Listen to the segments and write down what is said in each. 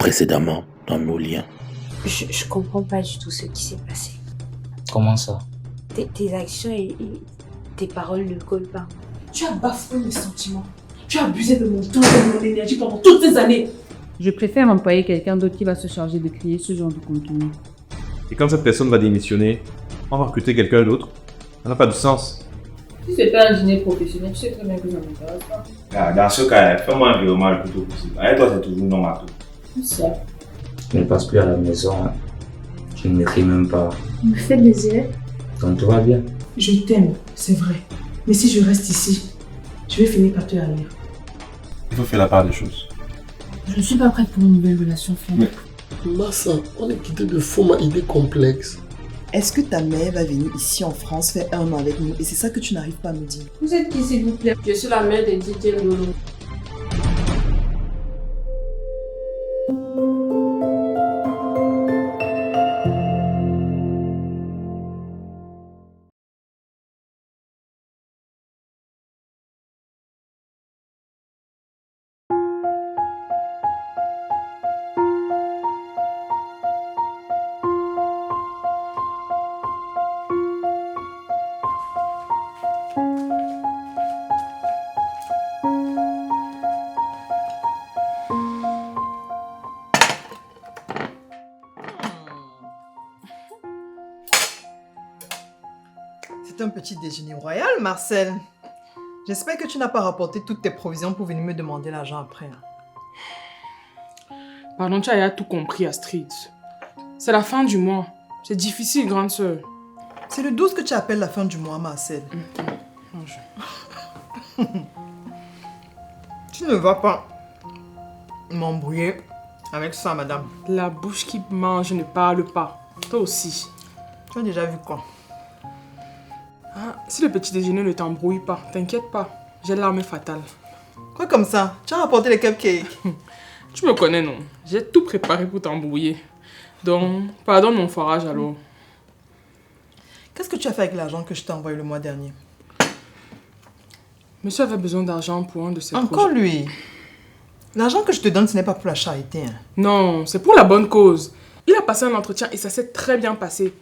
précédemment dans nos liens. Je comprends pas du tout ce qui s'est passé. Comment ça? Tes actions et tes paroles ne collent pas. Tu as bafoué mes sentiments. Tu as abusé de mon temps et de mon énergie pendant toutes ces années. Je préfère m'employer quelqu'un d'autre qui va se charger de créer ce genre de contenu. Et quand cette personne va démissionner, on va recruter quelqu'un d'autre. Ça n'a pas de sens. Si c'est pas un dîner professionnel, tu sais très bien que ça m'intéresse pas. Ah, dans ce cas, fais-moi un virement le plus tôt possible. Avec toi, c'est toujours non à tout. C'est ça. Je ne passe plus à la maison. Je ne m'écris même pas. Me fait plaisir. Donc tout va bien. Je t'aime, c'est vrai. Mais si je reste ici, je vais finir par te haïr. Il faut faire la part des choses. Je ne suis pas prête pour une nouvelle relation fiable. Massa, on est quitté de faux ma idée complexe. Est-ce que ta mère va venir ici en France faire 1 an avec nous et c'est ça que tu n'arrives pas à me dire? Vous êtes qui, s'il vous plaît? Je suis la mère de Didier Lolo. C'est un petit déjeuner royal, Marcel. J'espère que tu n'as pas rapporté toutes tes provisions pour venir me demander l'argent après. Pardon, tu as tout compris, Astrid. C'est la fin du mois. C'est difficile, grande sœur. C'est le 12 que tu appelles la fin du mois, Marcel. Tu ne vas pas m'embrouiller avec ça, madame. La bouche qui mange ne parle pas. Toi aussi. Tu as déjà vu quoi? Ah, si le petit déjeuner ne t'embrouille pas, t'inquiète pas. J'ai l'arme fatale. Quoi comme ça? Tu as rapporté les cupcakes? Tu me connais, non? J'ai tout préparé pour t'embrouiller. Donc, pardonne mon forage alors. Qu'est-ce que tu as fait avec l'argent que je t'ai envoyé le mois dernier? Monsieur avait besoin d'argent pour un de ses Encore projets. lui? L'argent que je te donne, ce n'est pas pour la charité. Hein. Non, c'est pour la bonne cause. Il a passé un entretien et ça s'est très bien passé.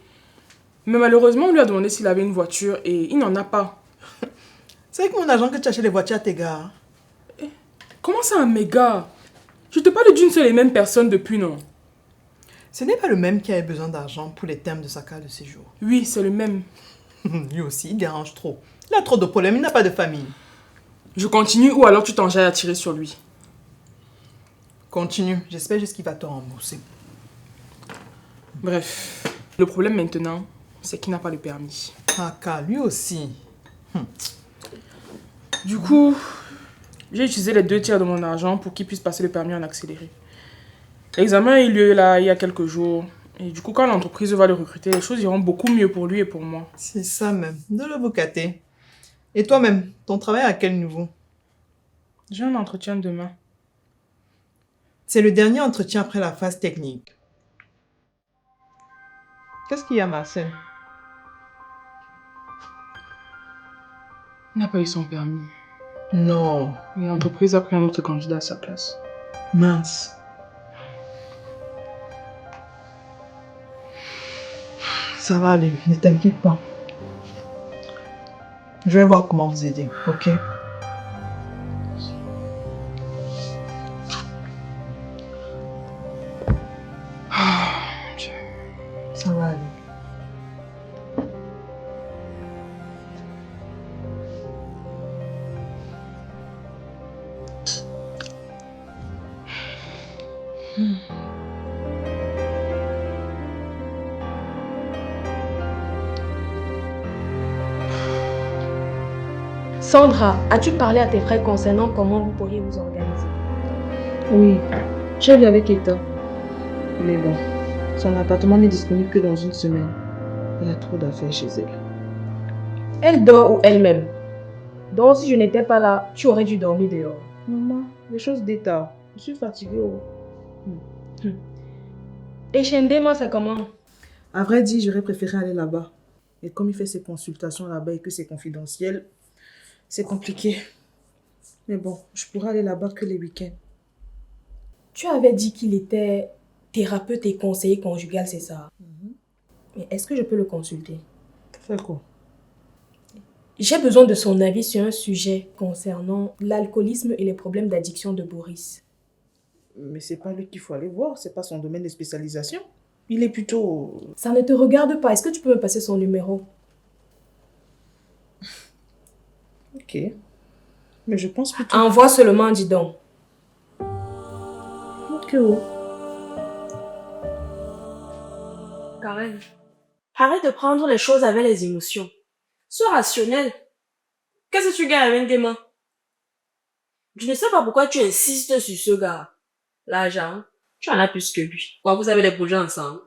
Mais malheureusement, on lui a demandé s'il avait une voiture et il n'en a pas. C'est avec mon argent que tu achètes les voitures à tes gars. Comment ça, un méga? Je te parle d'une seule et même personne depuis, non? Ce n'est pas le même qui a besoin d'argent pour les termes de sa carte de séjour. Oui, c'est le même. Lui aussi, il dérange trop. Il a trop de problèmes, il n'a pas de famille. Je continue ou alors tu t'enjailles à tirer sur lui? Continue, j'espère juste qu'il va te rembourser. Bref, le problème maintenant, c'est qu'il n'a pas le permis. Ah, car lui aussi. Du coup, j'ai utilisé les 2 tiers de mon argent pour qu'il puisse passer le permis en accéléré. L'examen a eu lieu là, il y a quelques jours. Et du coup, quand l'entreprise va le recruter, les choses iront beaucoup mieux pour lui et pour moi. C'est ça même, de le boucater. Et toi-même, ton travail à quel niveau? J'ai un entretien demain. C'est le dernier entretien après la phase technique. Qu'est-ce qu'il y a, Marcel? Il n'a pas eu son permis. Non. Et l'entreprise a pris un autre candidat à sa place. Mince. Ça va aller, ne t'inquiète pas. Je vais voir comment vous aider, ok? Ça va aller. Sandra, as-tu parlé à tes frères concernant comment vous pourriez vous organiser? Oui, j'ai vu avec Eta. Mais bon, son appartement n'est disponible que dans une semaine. Elle a trop d'affaires chez elle. Elle dort ou elle-même? Donc si je n'étais pas là, tu aurais dû dormir dehors. Maman, les choses d'état. Je suis fatiguée. Et chez Ndema, c'est comment? À vrai dire, j'aurais préféré aller là-bas. Et comme il fait ses consultations là-bas et que c'est confidentiel, c'est compliqué. Mais bon, je pourrais aller là-bas que les week-ends. Tu avais dit qu'il était thérapeute et conseiller conjugal, c'est ça? Mais est-ce que je peux le consulter? Fais quoi? J'ai besoin de son avis sur un sujet concernant l'alcoolisme et les problèmes d'addiction de Boris. Mais c'est pas lui qu'il faut aller voir, c'est pas son domaine de spécialisation. Il est plutôt... Ça ne te regarde pas. Est-ce que tu peux me passer son numéro? Ok. Mais je pense plutôt... Envoie seulement, dis donc. Ok. Karen, arrête de prendre les choses avec les émotions. Sois rationnel. Qu'est-ce que tu gagnes avec des mains? Je ne sais pas pourquoi tu insistes sur ce gars. L'argent, tu en as plus que lui. Quoi, vous avez des projets ensemble.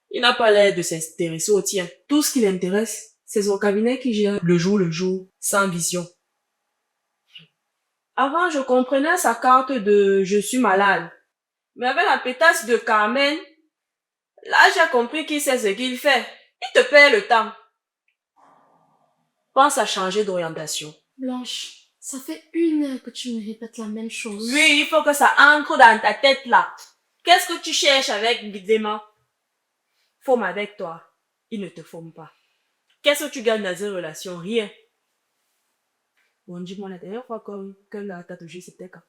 Il n'a pas l'air de s'intéresser au tien. Tout ce qui l'intéresse, c'est son cabinet qui gère le jour, sans vision. Avant, je comprenais sa carte de « je suis malade ». Mais avec la pétasse de Carmen, là, j'ai compris qu'il sait ce qu'il fait. Il te perd le temps. Pense à changer d'orientation. Blanche, ça fait 1 heure que tu me répètes la même chose. Oui, il faut que ça ancre dans ta tête là. Qu'est-ce que tu cherches avec Bidema? Forme avec toi. Il ne te forme pas. Qu'est-ce que tu gagnes dans une relation? Rien. Bon, dis-moi la dernière fois que t'as touché, c'était quand?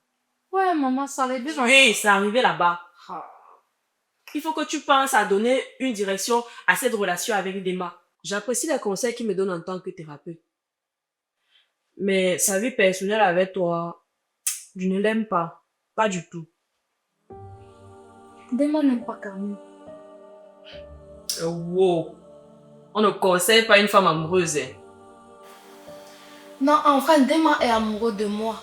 Ouais, maman, ça allait bien. Oui, c'est arrivé là-bas. Il faut que tu penses à donner une direction à cette relation avec Dema. J'apprécie les conseils qu'il me donne en tant que thérapeute. Mais sa vie personnelle avec toi, je ne l'aime pas. Pas du tout. Dema n'aime pas Carmen. Wow. On ne conseille pas une femme amoureuse. Hein. Non, en vrai, Dema est amoureux de moi.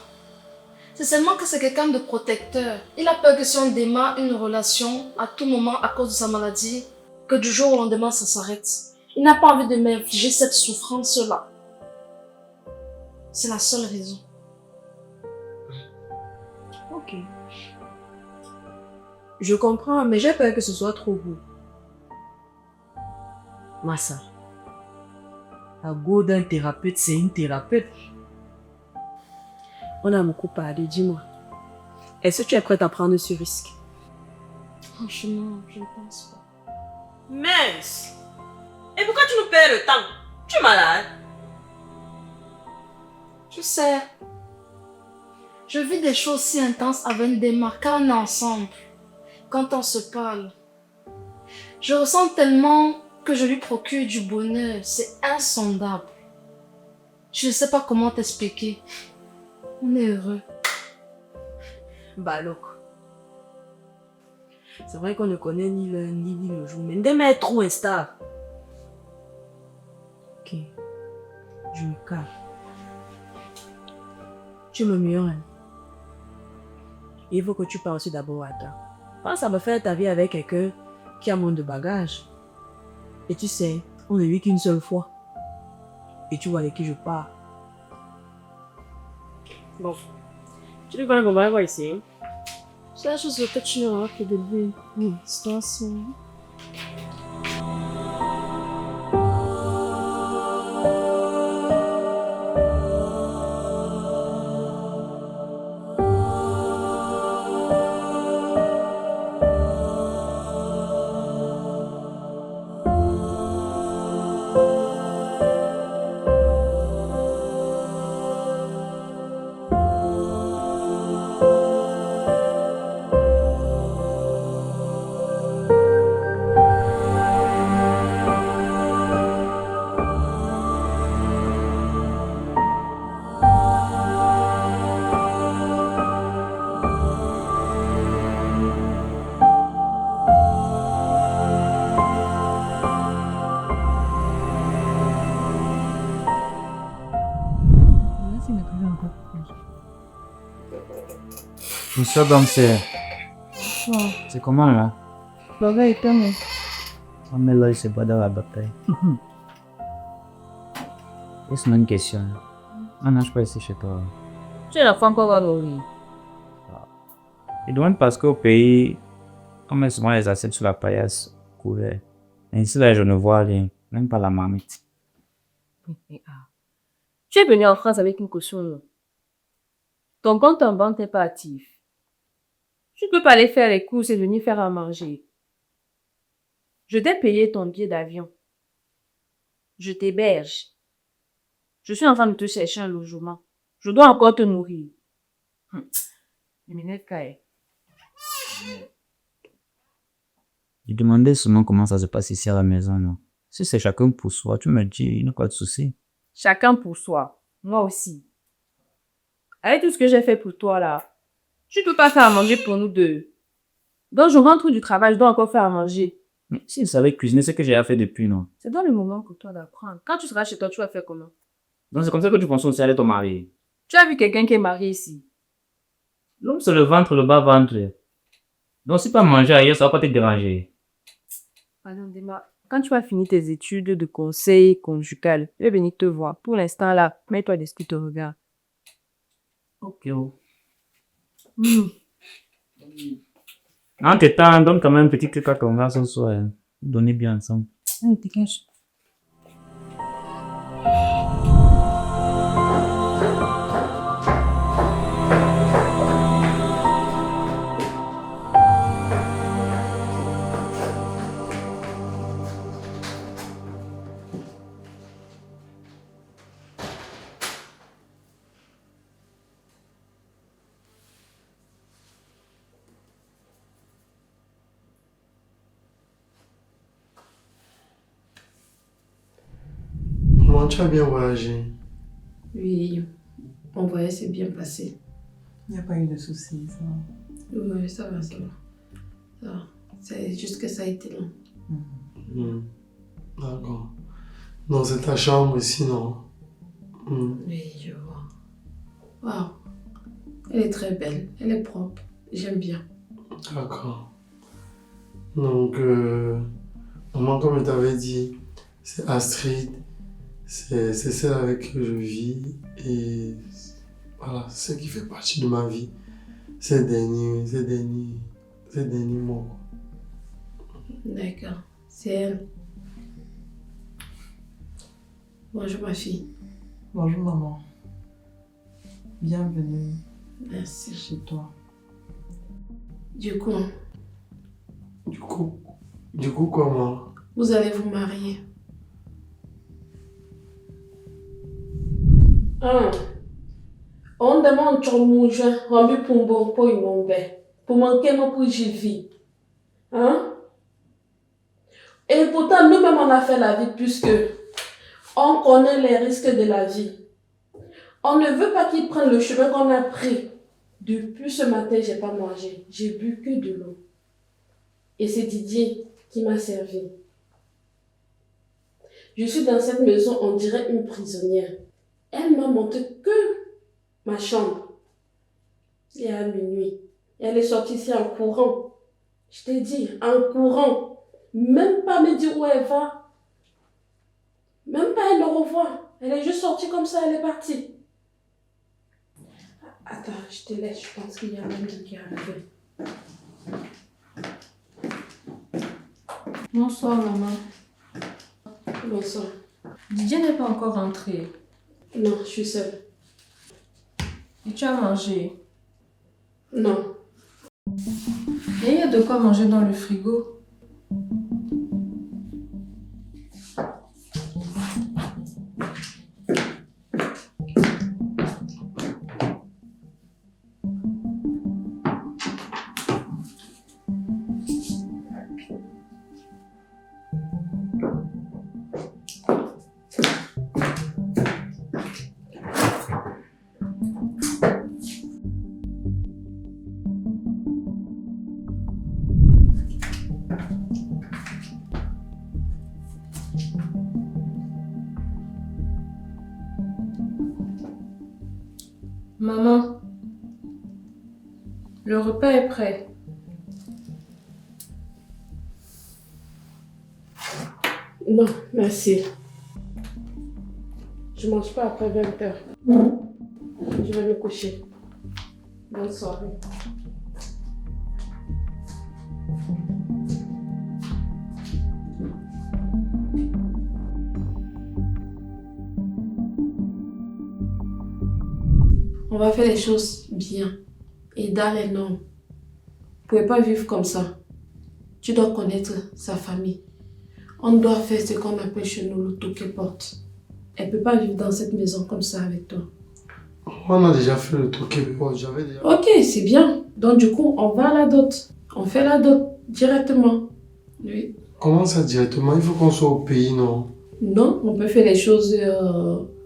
C'est seulement que c'est quelqu'un de protecteur. Il a peur que si on démarre une relation à tout moment à cause de sa maladie, que du jour au lendemain ça s'arrête. Il n'a pas envie de m'infliger cette souffrance-là. C'est la seule raison. Ok. Je comprends, mais j'ai peur que ce soit trop beau. Massa. La go d'un thérapeute, c'est une thérapeute. On a beaucoup parlé, dis-moi. Est-ce que tu es prête à prendre ce risque? Franchement, je ne pense pas. Mince! Et pourquoi tu nous perds le temps? Tu es malade? Tu sais, je vis des choses si intenses avec Dema quand on est ensemble, quand on se parle. Je ressens tellement que je lui procure du bonheur, c'est insondable. Je ne sais pas comment t'expliquer. On est heureux. Balok. C'est vrai qu'on ne connaît ni l'heure ni le jour, mais Ndema est trop instable. Ok. Je me calme. Tu me murmures. Il faut que tu penses d'abord à toi. Pense à me faire ta vie avec quelqu'un qui a moins de bagages. Et tu sais, on ne vit qu'une seule fois. Et tu vois avec qui je pars. Bon. Tu ne connais pas quoi ici? C'est la chose que tu n'auras que de lui. C'est toi, c'est... Bonsoir, danseur. C'est comment là? Baba est tellement... Oh, mais là, c'est pas dans la bataille. Laisse-moi une question. Ah non, je peux rester chez toi. Tu es la femme qu'on va nourrir. Je demande parce qu'au pays, on met souvent les assiettes sur la paillasse couverte. Et ici, là, je ne vois rien. Même pas la marmite. Tu es venu en France avec une caution. Ton compte en banque n'est pas actif. Tu ne peux pas aller faire les courses et venir faire à manger. Je t'ai payé ton billet d'avion. Je t'héberge. Je suis en train de te chercher un logement. Je dois encore te nourrir. Je m'énerve, Kaye. Je demandais seulement comment ça se passe ici à la maison, non? Si c'est chacun pour soi, tu me dis, il n'y a pas de souci. Chacun pour soi. Moi aussi. Avec tout ce que j'ai fait pour toi, là, tu ne peux pas faire à manger pour nous deux. Donc, je rentre du travail, je dois encore faire à manger. Mais si je savais cuisiner, c'est ce que j'ai fait depuis, non? C'est dans le moment pour toi d'apprendre. Quand tu seras chez toi, tu vas faire comment? Donc c'est comme ça que tu penses aussi aller ton mari. Tu as vu quelqu'un qui est marié ici? L'homme, c'est le ventre, le bas-ventre. Donc si pas manger ailleurs, ça va pas te déranger. Madame Dema, quand tu vas finir tes études de conseil conjugal, je vais venir te voir. Pour l'instant, là, mets-toi des tu te regardes. Ok. Entre-temps, donne quand même un petit truc à qu'on va ce soir. Donnez bien ensemble. Maman, tu as bien voyagé? Oui, mon voyage s'est bien passé. Il n'y a pas eu de soucis, ça. Oui, ça va, ça va. Ça va. C'est juste que ça a été long. D'accord. Non, c'est ta chambre ici, non? Oui, je vois. Waouh. Elle est très belle. Elle est propre. J'aime bien. D'accord. Donc, maman, comme je t'avais dit, c'est Astrid. C'est celle avec qui je vis. Et voilà, c'est ce qui fait partie de ma vie. Ces derniers mois. D'accord. C'est elle. Bonjour ma fille. Bonjour maman. Bienvenue. Merci. Chez toi. Du coup, Comment? vous allez vous marier. On demande ton moujon, Rambi Pumbo, pour y monter. Pour manquer mon pour j'y vis. Et pourtant, nous-mêmes, on a fait la vie puisque on connaît les risques de la vie. On ne veut pas qu'ils prennent le chemin qu'on a pris. Depuis ce matin, j'ai pas mangé. J'ai bu que de l'eau. Et c'est Didier qui m'a servi. Je suis dans cette maison, on dirait une prisonnière. Elle m'a montré que ma chambre. Et à minuit. Elle est sortie ici en courant. Je t'ai dit, en courant. Même pas me dire où elle va. Même pas elle me revoit. Elle est juste sortie comme ça, elle est partie. Attends, je te laisse, je pense qu'il y a un ami qui est arrivé. Bonsoir maman. Bonsoir. Didier n'est pas encore rentré. Non, je suis seule. Et tu as mangé? Non. Et il y a de quoi manger dans le frigo. Maman, le repas est prêt. Non, merci. Je mange pas après 20h. Je vais me coucher. Bonne soirée. On va faire les choses bien et dans les normes. pouvez pas vivre comme ça. Tu dois connaître sa famille. On doit faire ce qu'on appelle chez nous le toquet porte. Elle peut pas vivre dans cette maison comme ça avec toi. On a déjà fait le truc et bon, j'avais déjà... Ok, c'est bien. Donc du coup, on va à la dot. On fait la dot directement. Oui. Comment ça directement? Il faut qu'on soit au pays, non? Non, on peut faire les choses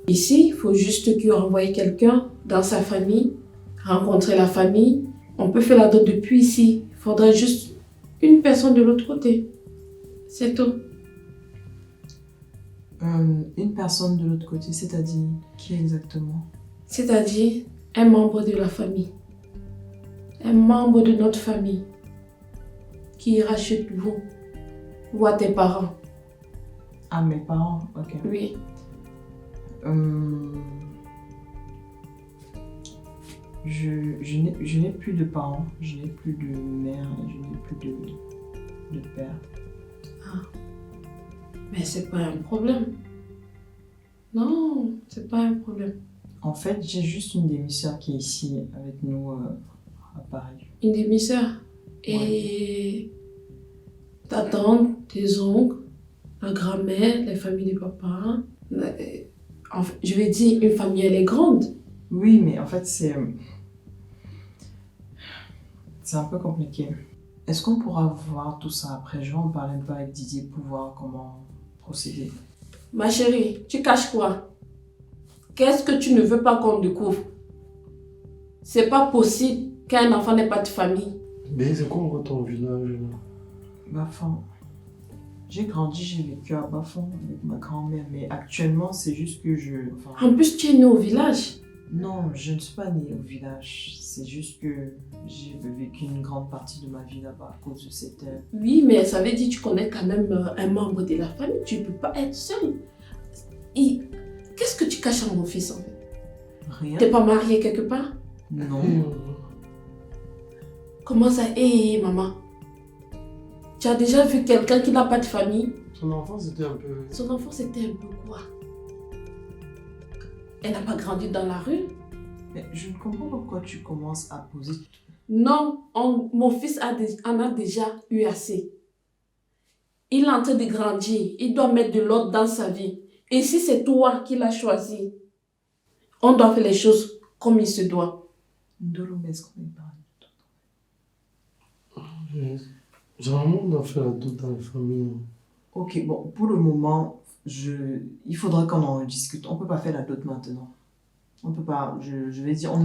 ici. Il faut juste que envoyer quelqu'un dans sa famille, rencontrer la famille. On peut faire la dot depuis ici. Il faudrait juste une personne de l'autre côté. C'est tout. Une personne de l'autre côté, c'est-à-dire qui exactement? C'est-à-dire un membre de la famille. Un membre de notre famille qui ira chez vous ou à tes parents. Ah, mes parents, ok. Oui. Je n'ai plus de parents, je n'ai plus de mère, je n'ai plus de père. Ah. Mais c'est pas un problème. Non, c'est pas un problème. En fait, j'ai juste une demi-sœur qui est ici avec nous à Paris. Une demi-sœur. Et ta tante, tes oncles, la grand-mère, les familles de papa. Je vais dire, une famille, elle est grande. Oui, mais en fait, c'est un peu compliqué. Est-ce qu'on pourra voir tout ça après? Je vais en parler un peu avec Didier pour voir comment procéder. Ma chérie, tu caches quoi? Qu'est-ce que tu ne veux pas qu'on découvre? C'est pas possible qu'un enfant n'ait pas de famille. Mais c'est quoi encore ton village là? Bafon. J'ai grandi, j'ai vécu à Bafon avec ma grand-mère, mais actuellement c'est juste que En plus, tu es né au village. Non, je ne suis pas née au village. C'est juste que j'ai vécu une grande partie de ma vie là-bas à cause de cette... Oui, mais ça veut dire que tu connais quand même un membre de la famille. Tu ne peux pas être seule. Qu'est-ce que tu caches à mon fils en fait? Rien. T'es pas mariée quelque part? Non. Comment ça? Maman. Tu as déjà vu quelqu'un qui n'a pas de famille? Son enfant c'était un peu... Son enfant c'était un peu quoi? Elle n'a pas grandi dans la rue? Mais je ne comprends pas pourquoi tu commences à poser... Non, mon fils en a déjà eu assez. Il est en train de grandir. Il doit mettre de l'ordre dans sa vie. Et si c'est toi qui l'as choisi, on doit faire les choses comme il se doit. Ndolo, est-ce qu'on est parlé? Généralement, on doit faire la dot dans les familles. Ok, bon, pour le moment, il faudra qu'on en discute. On ne peut pas faire la dot maintenant. On peut pas, je vais dire, on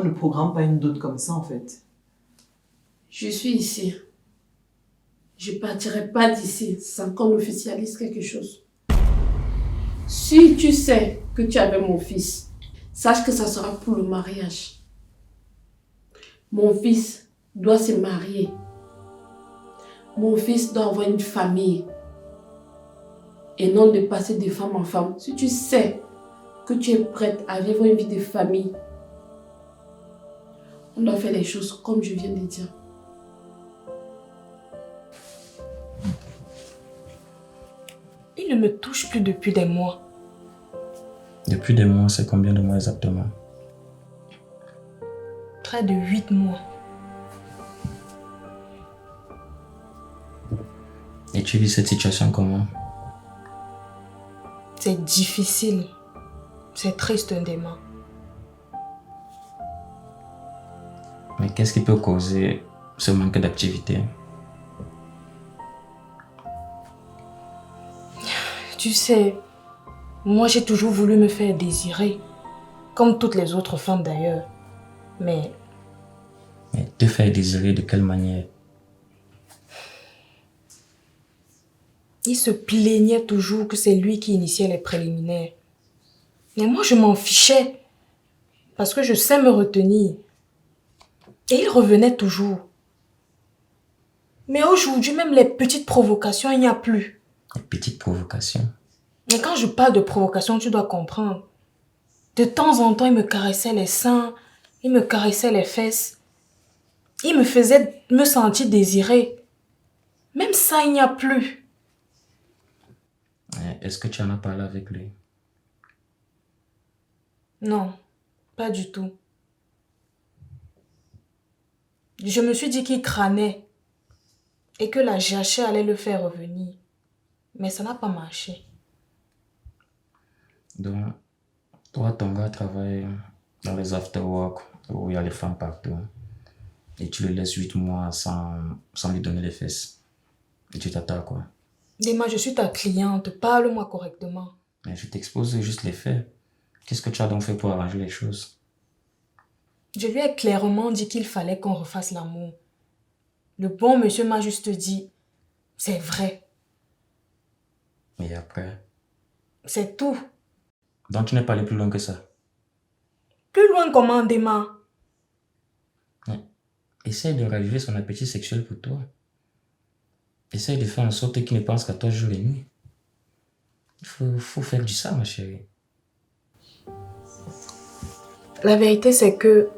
ne programme pas une dot comme ça en fait. Je suis ici. Je ne partirai pas d'ici sans qu'on officialise quelque chose. Si tu sais que tu avais mon fils, sache que ça sera pour le mariage. Mon fils doit se marier. Mon fils doit avoir une famille. Et non de passer de femme en femme. Si tu sais que tu es prête à vivre une vie de famille, on doit faire les choses comme je viens de dire. Il ne me touche plus depuis des mois. Depuis des mois, c'est combien de mois exactement? Près de 8 mois. Et tu vis cette situation comment? C'est difficile. C'est triste, Ndema. Mais qu'est-ce qui peut causer ce manque d'activité? Tu sais, moi j'ai toujours voulu me faire désirer, comme toutes les autres femmes d'ailleurs. Mais te faire désirer de quelle manière? il se plaignait toujours que c'est lui qui initiait les préliminaires. Mais moi je m'en fichais, parce que je sais me retenir. Et il revenait toujours. Mais aujourd'hui, même les petites provocations, il n'y a plus. Les petites provocations? Mais quand je parle de provocation, tu dois comprendre. De temps en temps, il me caressait les seins, il me caressait les fesses. Il me faisait me sentir désirée. Même ça, il n'y a plus. Est-ce que tu en as parlé avec lui? Non, pas du tout. Je me suis dit qu'il crânait et que la jachère allait le faire revenir. Mais ça n'a pas marché. Donc, toi, ton gars travaille dans les after-work où il y a les femmes partout. Et tu le laisses 8 mois sans lui donner les fesses. Et tu t'attends à quoi? Dema, je suis ta cliente. Parle-moi correctement. Mais je t'expose juste les faits. Qu'est-ce que tu as donc fait pour arranger les choses? Je lui ai clairement dit qu'il fallait qu'on refasse l'amour. Le bon monsieur m'a juste dit, c'est vrai. Et après? C'est tout. Donc tu n'es pas allé plus loin que ça? Plus loin comment, Dema? Essaye de raviver son appétit sexuel pour toi. Essaye de faire en sorte qu'il ne pense qu'à toi jour et nuit. Il faut faire du ça, ma chérie. La vérité, c'est que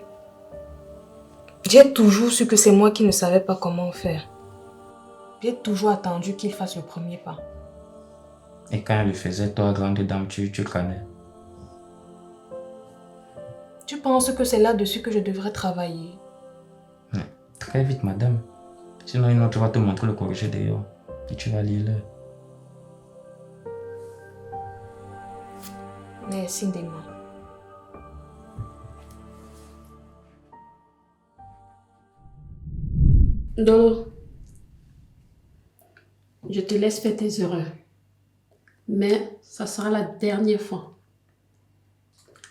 j'ai toujours su que c'est moi qui ne savais pas comment faire. J'ai toujours attendu qu'il fasse le premier pas. Et quand elle le faisait, toi, grande dame, tu crânais. Tu penses que c'est là-dessus que je devrais travailler? Très vite, madame. Sinon, une autre va te montrer le corrigé dehors. Et tu vas lire l'heure. Merci, Dema. Donc, je te laisse faire tes erreurs. Mais ça sera la dernière fois.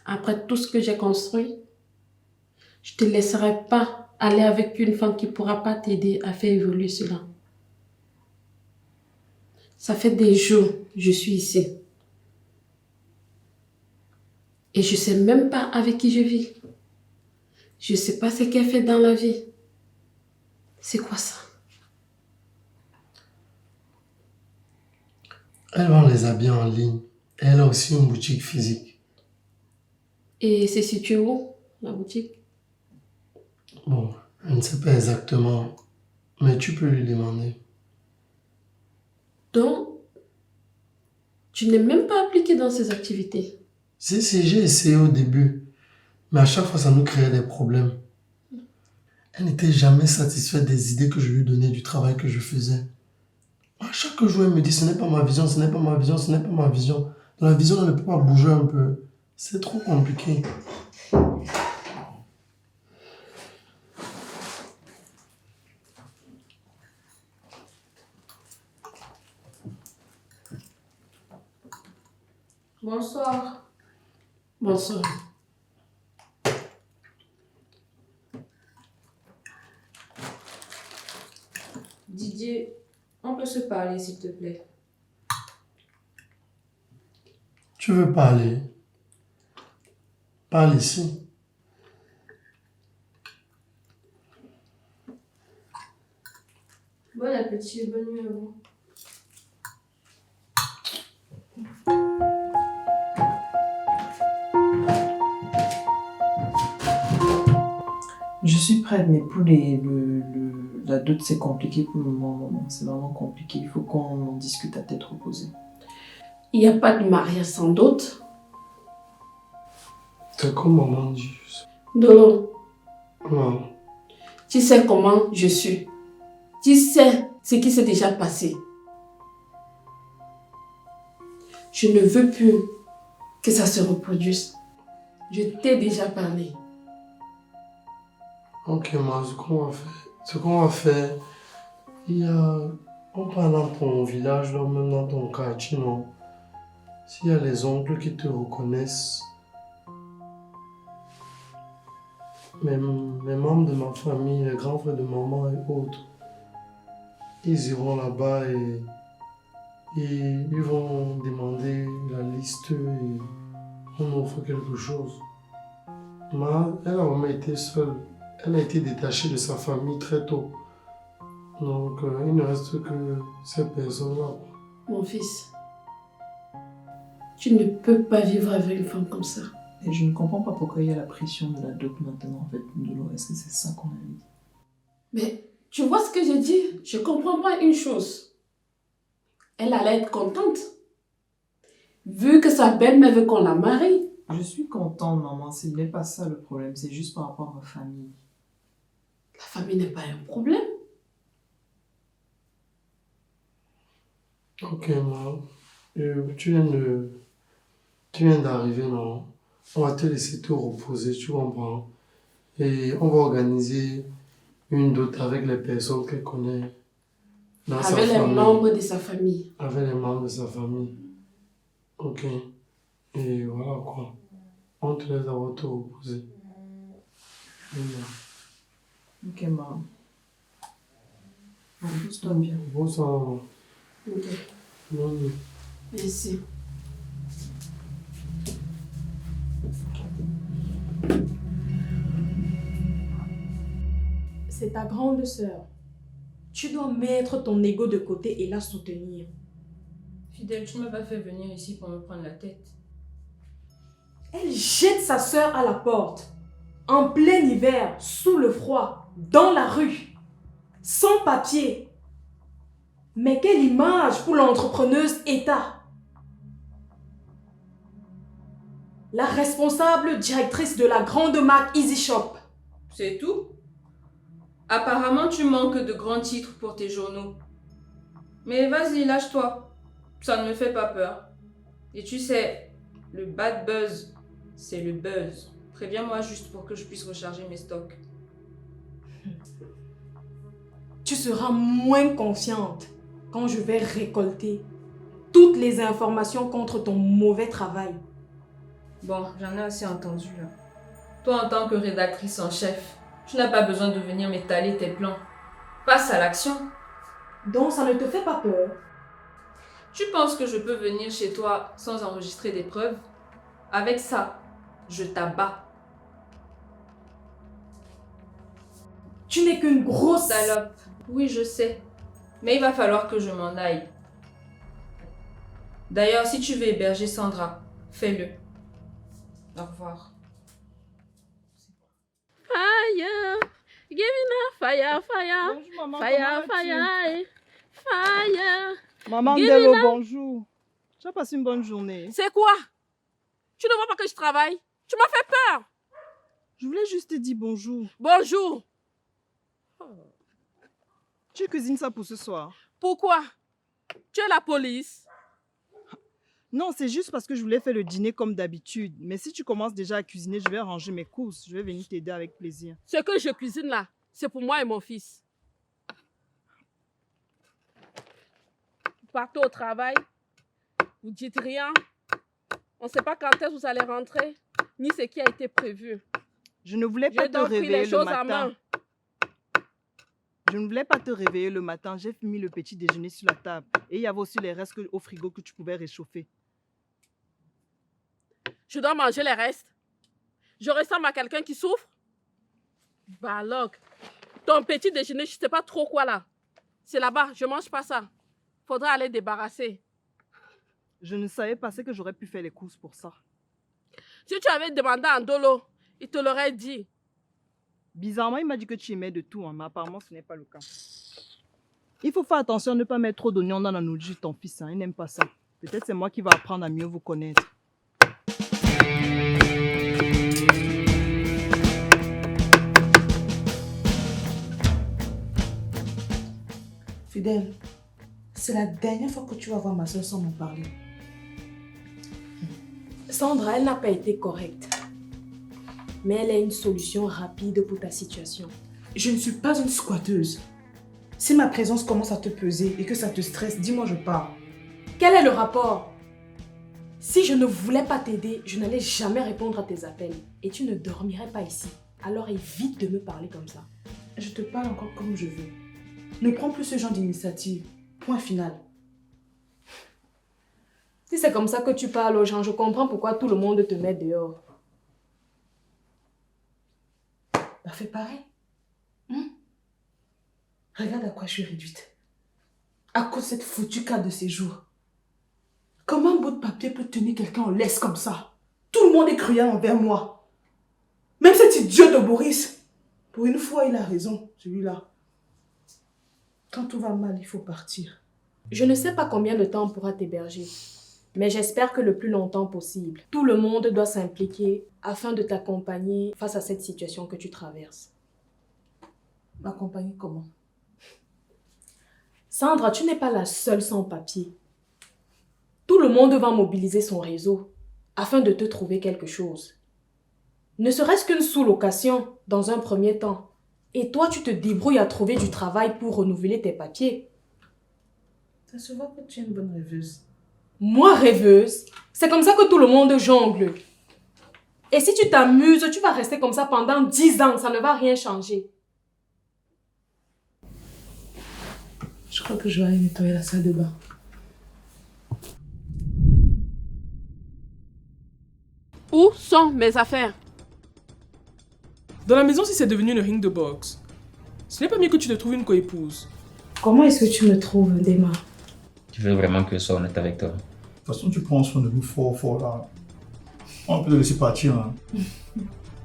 Après tout ce que j'ai construit, je ne te laisserai pas aller avec une femme qui ne pourra pas t'aider à faire évoluer cela. Ça fait des jours que je suis ici. Et je ne sais même pas avec qui je vis. Je ne sais pas ce qu'elle fait dans la vie. C'est quoi ça? Elle vend les habits en ligne. Et elle a aussi une boutique physique. Et c'est situé où, la boutique? Bon, je ne sais pas exactement, mais tu peux lui demander. Donc, tu n'es même pas impliqué dans ces activités? Si, j'ai essayé au début, mais à chaque fois ça nous créait des problèmes. Elle n'était jamais satisfaite des idées que je lui donnais, du travail que je faisais. À chaque jour, elle me dit, ce n'est pas ma vision, ce n'est pas ma vision, ce n'est pas ma vision. Dans la vision, elle ne peut pas bouger un peu. C'est trop compliqué. Bonsoir. Bonsoir. Didier, on peut se parler, s'il te plaît. Tu veux parler? Parle ici. Bon appétit et bonne nuit à vous. Je suis prête, mais pour la dot, c'est compliqué pour le moment, maman. C'est vraiment compliqué. Il faut qu'on en discute à tête reposée. Il n'y a pas de mariage sans dot. C'est comme maman dit. Dolo, Non. tu sais comment je suis. Tu sais ce qui s'est déjà passé. Je ne veux plus que ça se reproduise. Je t'ai déjà parlé. Ok, moi, ce qu'on va faire, on part dans ton village, là, même dans ton quartier, non? S'il y a les oncles qui te reconnaissent, mes membres de ma famille, les grands frères de maman et autres, ils iront là-bas et ils vont demander la liste et on offre quelque chose. Elle a vraiment été seule. Elle a été détachée de sa famille très tôt. Donc, il ne reste que ces personnes-là. Mon fils, tu ne peux pas vivre avec une femme comme ça. Et je ne comprends pas pourquoi il y a la pression de la dot maintenant, en fait, Ndolo. Est-ce que c'est ça qu'on a dit? Mais tu vois ce que j'ai dit? Je comprends pas une chose. Elle allait être contente. Vu que sa belle-mère veut qu'on la marie. Je suis contente, maman. Ce n'est pas ça le problème. C'est juste par rapport à ma famille. Ta famille n'est pas un problème. Ok, maman. Tu viens d'arriver, non? On va te laisser te reposer, tu comprends? Et on va organiser une dot avec les personnes qu'elle connaît dans sa Avec les famille. membres de sa famille. Avec les membres de sa famille. Ok. Et voilà quoi. On te laisse avoir te reposer. Ok, maman. Repose-toi bien. Bonsoir, maman. Ok. Bonne nuit. Merci. C'est ta grande sœur. Tu dois mettre ton ego de côté et la soutenir. Fidèle, tu ne m'as pas fait venir ici pour me prendre la tête. Elle jette sa sœur à la porte, en plein hiver, sous le froid, dans la rue, sans papier. Mais quelle image pour l'entrepreneuse État! La responsable directrice de la grande marque Easy Shop. C'est tout? Apparemment, tu manques de grands titres pour tes journaux. Mais vas-y, lâche-toi. Ça ne me fait pas peur. Et tu sais, le bad buzz, c'est le buzz. Préviens-moi juste pour que je puisse recharger mes stocks. Tu seras moins confiante quand je vais récolter toutes les informations contre ton mauvais travail. Bon, j'en ai assez entendu là. Toi, en tant que rédactrice en chef, tu n'as pas besoin de venir m'étaler tes plans. Passe à l'action. Donc ça ne te fait pas peur? Tu penses que je peux venir chez toi sans enregistrer des preuves? Avec ça, je t'abats. Tu n'es qu'une grosse salope. Oui, je sais. Mais il va falloir que je m'en aille. D'ailleurs, si tu veux héberger Sandra, fais-le. Au revoir. Fire, give me fire, fire. Bonjour, maman, Fire, comment vas-tu? fire. Maman Give Ndelo, me now. bonjour. Tu as passé une bonne journée. C'est quoi? Tu ne vois pas que je travaille? Tu m'as fait peur. Je voulais juste te dire bonjour. Bonjour. Tu cuisines ça pour ce soir? Pourquoi? Tu es la police? Non, c'est juste parce que je voulais faire le dîner comme d'habitude. Mais si tu commences déjà à cuisiner, je vais ranger mes courses. Je vais venir t'aider avec plaisir. Ce que je cuisine là, c'est pour moi et mon fils. Vous partez au travail, vous dites rien. On ne sait pas quand est-ce que vous allez rentrer, ni ce qui a été prévu. Je ne voulais pas J'ai te donc pris réveiller les le choses en matin. main. Je ne voulais pas te réveiller le matin. J'ai mis le petit déjeuner sur la table. Et il y avait aussi les restes au frigo que tu pouvais réchauffer. Je dois manger les restes. Je ressemble à quelqu'un qui souffre. Balok, ton petit déjeuner, je ne sais pas trop quoi là. C'est là-bas, je ne mange pas ça. Faudra aller débarrasser. Je ne savais pas que j'aurais pu faire les courses pour ça. Si tu avais demandé à Ndolo, il te l'aurait dit. Bizarrement, il m'a dit que tu aimais de tout, hein, mais apparemment, ce n'est pas le cas. Il faut faire attention à ne pas mettre trop d'oignons dans la nourriture de ton fils. Hein. Il n'aime pas ça. Peut-être c'est moi qui vais apprendre à mieux vous connaître. Fidèle, c'est la dernière fois que tu vas voir ma soeur sans me parler. Sandra, elle n'a pas été correcte. Mais elle a une solution rapide pour ta situation. Je ne suis pas une squatteuse. Si ma présence commence à te peser et que ça te stresse, dis-moi je pars. Quel est le rapport? Si je ne voulais pas t'aider, je n'allais jamais répondre à tes appels. Et tu ne dormirais pas ici. Alors évite de me parler comme ça. Je te parle encore comme je veux. Ne prends plus ce genre d'initiative. Point final. Si c'est comme ça que tu parles aux gens, je comprends pourquoi tout le monde te met dehors. Bah fais pareil. Regarde à quoi je suis réduite. À cause de cette foutue carte de séjour. Comment un bout de papier peut tenir quelqu'un en laisse comme ça? Tout le monde est cruel envers moi. Même cet idiot de Boris. Pour une fois, il a raison, celui-là. Quand tout va mal, il faut partir. Je ne sais pas combien de temps on pourra t'héberger. Mais j'espère que le plus longtemps possible. Tout le monde doit s'impliquer afin de t'accompagner face à cette situation que tu traverses. M'accompagner comment? Sandra, tu n'es pas la seule sans papier. Tout le monde va mobiliser son réseau afin de te trouver quelque chose. Ne serait-ce qu'une sous-location dans un premier temps. Et toi, tu te débrouilles à trouver du travail pour renouveler tes papiers. Ça se voit que tu es une bonne rêveuse. Moi, rêveuse? C'est comme ça que tout le monde jongle. Et si tu t'amuses, tu vas rester comme ça pendant 10 ans. Ça ne va rien changer. Je crois que je vais aller nettoyer la salle de bain. Où sont mes affaires? Dans la maison, si c'est devenu une ring de boxe, ce n'est pas mieux que tu te trouves une coépouse. Comment est-ce que tu me trouves, Dema? Tu veux vraiment que je sois honnête avec toi? De toute façon, tu prends soin de nous fort là. On peut te laisser partir. Hein.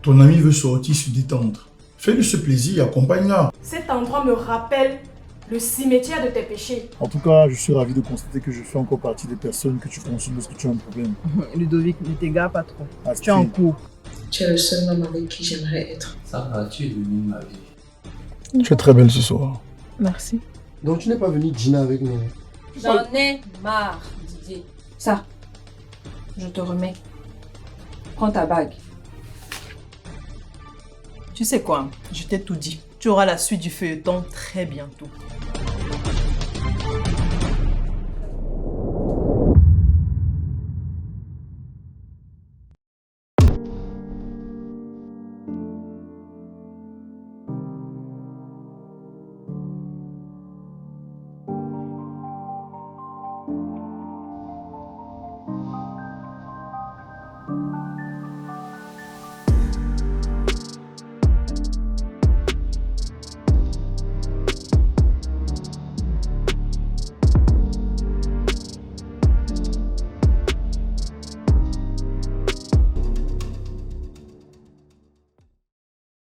Ton ami veut sortir, se détendre. Fais-lui ce plaisir, accompagne-la. Cet endroit me rappelle le cimetière de tes péchés. En tout cas, je suis ravi de constater que je fais encore partie des personnes que tu consultes lorsque tu as un problème. Ludovic, ne t'égare pas trop. Astrid. Tu es en cours. Tu es le seul homme avec qui j'aimerais être. Ça va, tu es devenue ma vie. Tu es très belle ce soir. Merci. Donc tu n'es pas venu dîner avec nous? J'en ai marre, Didier. Ça, je te remets. Prends ta bague. Tu sais quoi? Je t'ai tout dit. Tu auras la suite du feuilleton très bientôt.